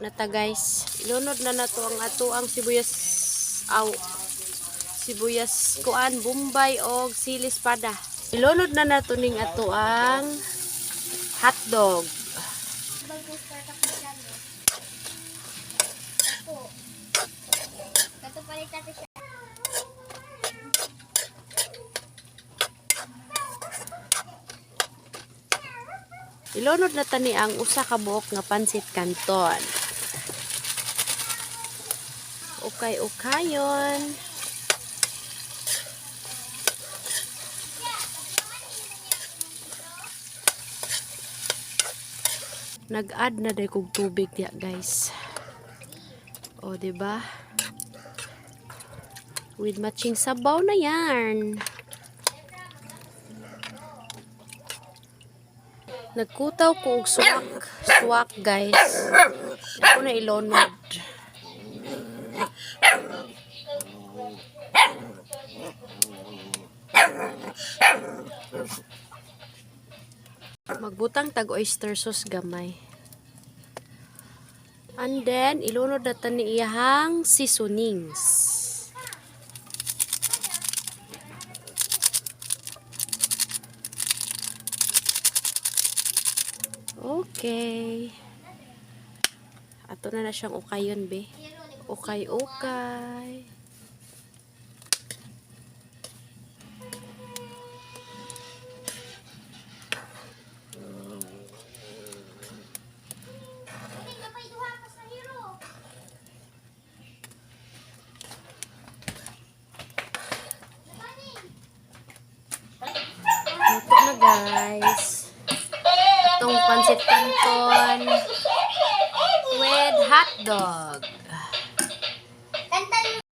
nata guys. Ilunod na nato ang ato ang sibuyas kuan, bombay og sili espada. Ilunod na nato ning ato ang hotdog. Ilunod na tani ang usa ka buok nga pansit canton. Ukay-ukayon. Nag-add na day kog tubig diya, guys. O, diba? With matching sabaw na yan. Nagkutaw ko og swak guys. Ako na ilonod. Magbutang tag oyster sauce gamay. And then ilunod na tani iyahang seasonings. Okay. Ato na siyang ukayon, be. Ukay-ukay. Ito na, guys. Itong pansit canton with hotdog.